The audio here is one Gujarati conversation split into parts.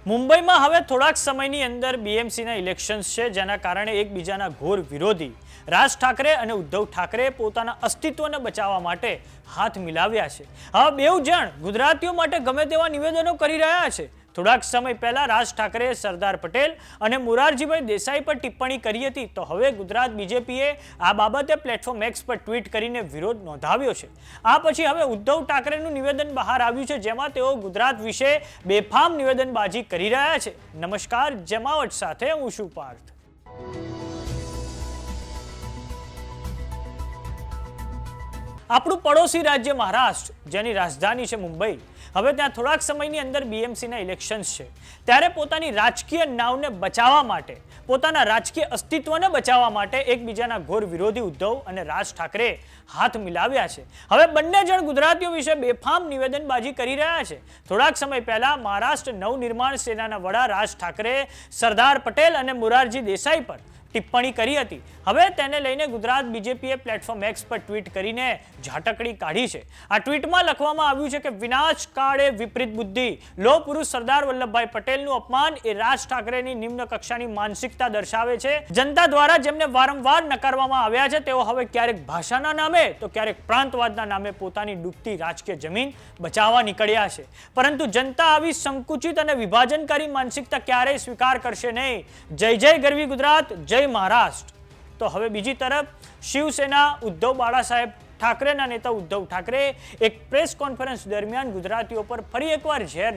મુંબઈમાં હવે થોડાક સમયની અંદર બીએમસીના ઇલેક્શન્સ છે, જેના કારણે એકબીજાના ઘોર વિરોધી રાજ ઠાકરે અને ઉદ્ધવ ઠાકરે પોતાના અસ્તિત્વને બચાવવા માટે હાથ મિલાવ્યા છે. હવે બેઉ જણ ગુજરાતીઓ માટે ગમે તેવા નિવેદનો કરી રહ્યા છે. થોડાક સમય પહેલા રાજ ઠાકરેએ સરદાર પટેલ અને મોરારજીભાઈ દેસાઈ પર ટિપ્પણી કરી હતી, તો હવે ગુજરાત બીજેપીએ આ બાબતે પ્લેટફોર્મ એક્સ પર ટ્વીટ કરીને વિરોધ નોંધાવ્યો છે. આ પછી હવે ઉદ્ધવ ઠાકરેનું નિવેદન બહાર આવ્યું છે, જેમાં તેઓ ગુજરાત વિશે બેફામ નિવેદનબાજી કરી રહ્યા છે. નમસ્કાર, જમાવટ સાથે હું છું પાર્થ. આપણું પડોશી રાજ્ય મહારાષ્ટ્ર, જેની રાજધાની છે મુંબઈ, હવે ત્યાં થોડાક સમયની અંદર બીએમસીના ઇલેક્શન્સ છે. ત્યારે પોતાની રાજકીય નાવને બચાવવા માટે, પોતાના રાજકીય અસ્તિત્વને બચાવવા માટે એકબીજાના ઘોર વિરોધી ઉદ્ધવ અને રાજ ઠાકરે હાથ મિલાવ્યા છે. હવે બંને જણ ગુજરાતીઓ વિશે બેફામ નિવેદનબાજી કરી રહ્યા છે. થોડાક સમય પહેલા મહારાષ્ટ્ર નવનિર્માણ સેનાના વડા રાજ ઠાકરે સરદાર પટેલ અને મોરારજી દેસાઈ પર ટિપ્પણી કરી હતી. હવે તેને લઈને ગુજરાત બીજેપીએ પ્લેટફોર્મ એક્સ પર ટ્વીટ કરીને ઝાટકડી કાઢી છે. આ ટ્વીટમાં લખવામાં આવ્યું છે કે વિનાશ કાળે વિપરીત બુદ્ધિ, લોહ પુરુષ સરદાર વલ્લભભાઈ પટેલનું અપમાન એ રાજ ઠાકરેની નિમ્ન કક્ષાની માનસિકતા દર્શાવે છે. જનતા દ્વારા જેમને વારંવાર નકારવામાં આવ્યા છે, તેઓ હવે ક્યારેક ભાષાના નામે તો ક્યારેક પ્રાંતવાદના નામે પોતાની ડૂબતી રાજકીય જમીન બચાવવા નીકળ્યા છે. પરંતુ જનતા આવી સંકુચિત અને વિભાજનકારી માનસિકતા ક્યારેય સ્વીકાર કરશે નહીં. જય જય ગરવી ગુજરાત, જય મહારાષ્ટ્ર. તો હવે બીજી તરફ શિવસેના ઉદ્ધવ બાળાસાહેબ ઠાકરેના નેતા ઉદ્ધવ ઠાકરે એક પ્રેસ કોન્ફરન્સ દરમિયાન ગુજરાતીઓ પર ફરી એકવાર ઝેર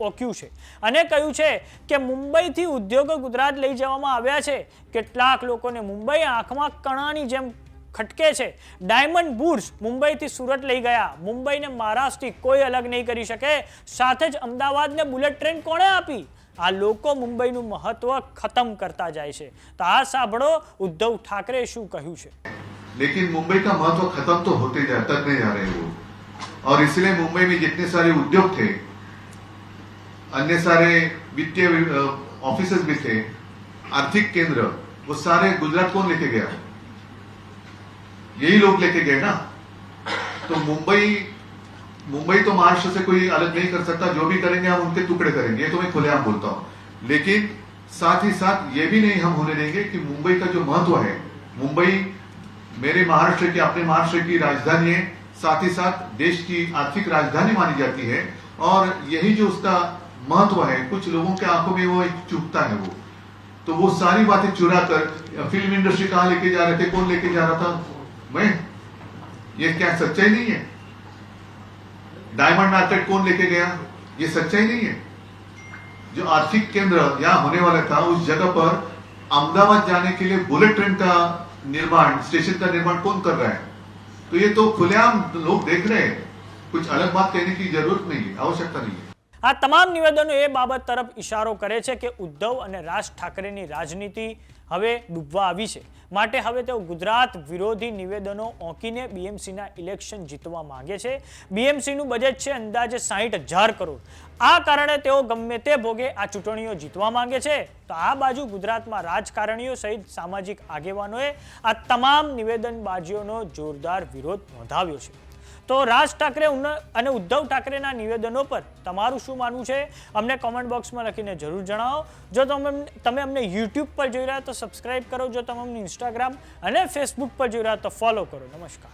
ઓક્યું છે અને કહ્યું છે કે મુંબઈથી ઉદ્યોગો ગુજરાત લઈ જવામાં આવ્યા છે. કેટલાક લોકોને મુંબઈ આંખમાં કણાની જેમ ખટકે છે. ડાયમંડ બુર્સ મુંબઈથી સુરત લઈ ગયા. મુંબઈને મહારાષ્ટ્રથી કોઈ અલગ નહીં કરી શકે. સાથે જ અમદાવાદને બુલેટ ટ્રેન કોણે આપી? આ લોકો મુંબईનું महत्व खत्म करता जाए છે. તો આ સાંભળો ઉદ્ધવ ઠાકરે શું કહ્યું છે. लेकिन मुंबई का महत्व खत्म तो होते तक नहीं जा रहे वो, और इसलिए मुंबई में जितने सारे उद्योग थे, अन्य सारे वित्तीय ऑफिस भी थे, आर्थिक केंद्र, वो सारे गुजरात कौन लेके गया? यही लोग लेके गए ना. तो मुंबई तो महाराष्ट्र से कोई अलग नहीं कर सकता. जो भी करेंगे हम उनके टुकड़े करेंगे, ये तो मैं खुलेआम बोलता हूं. लेकिन साथ ही साथ ये भी नहीं हम होने देंगे कि मुंबई का जो महत्व है, मुंबई मेरे महाराष्ट्र की, अपने महाराष्ट्र की राजधानी है, साथ ही साथ देश की आर्थिक राजधानी मानी जाती है. और यही जो उसका महत्व है, कुछ लोगों के आंखों में वो चुभता है. वो तो वो सारी बातें चुरा कर फिल्म इंडस्ट्री कहाँ लेके जा रहे थे, कौन लेके जा रहा था? मैं, ये क्या सच्चाई नहीं है? डायमंड मार्केट कौन लेके गया? ये सच्चाई नहीं है. जो आर्थिक केंद्र यहाँ होने वाला था, उस जगह पर अहमदाबाद जाने के लिए बुलेट ट्रेन का निर्माण, स्टेशन का निर्माण कौन कर रहा है? तो ये तो खुलेआम लोग देख रहे हैं. कुछ अलग बात कहने की जरूरत नहीं है, आवश्यकता नहीं है. આ તમામ નિવેદનો એ બાબત તરફ ઇશારો કરે છે કે ઉદ્ધવ અને રાજ ઠાકરેની રાજનીતિ હવે ડૂબવા આવી છે. માટે હવે તેઓ ગુજરાત વિરોધી નિવેદનો ઓંકીને બીએમસીના ઇલેક્શન જીતવા માંગે છે. બીએમસીનું બજેટ છે અંદાજે 60,000 કરોડ. આ કારણે તેઓ ગમે તે ભોગે આ ચૂંટણીઓ જીતવા માંગે છે. તો આ બાજુ ગુજરાતમાં રાજકારણીઓ સહિત સામાજિક આગેવાનોએ આ તમામ નિવેદનબાજીઓનો જોરદાર વિરોધ નોંધાવ્યો છે. તો રાજ ઠાકરે અને ઉદ્ધવ ઠાકરેના નિવેદનો પર તમારું શું માનવું છે, અમને કોમેન્ટ બોક્સમાં લખીને જરૂર જણાવો. જો તમે અમને યુટ્યુબ પર જોઈ રહ્યા તો સબસ્ક્રાઇબ કરો. જો તમે અમને ઇન્સ્ટાગ્રામ અને ફેસબુક પર જોઈ રહ્યા તો ફોલો કરો. નમસ્કાર.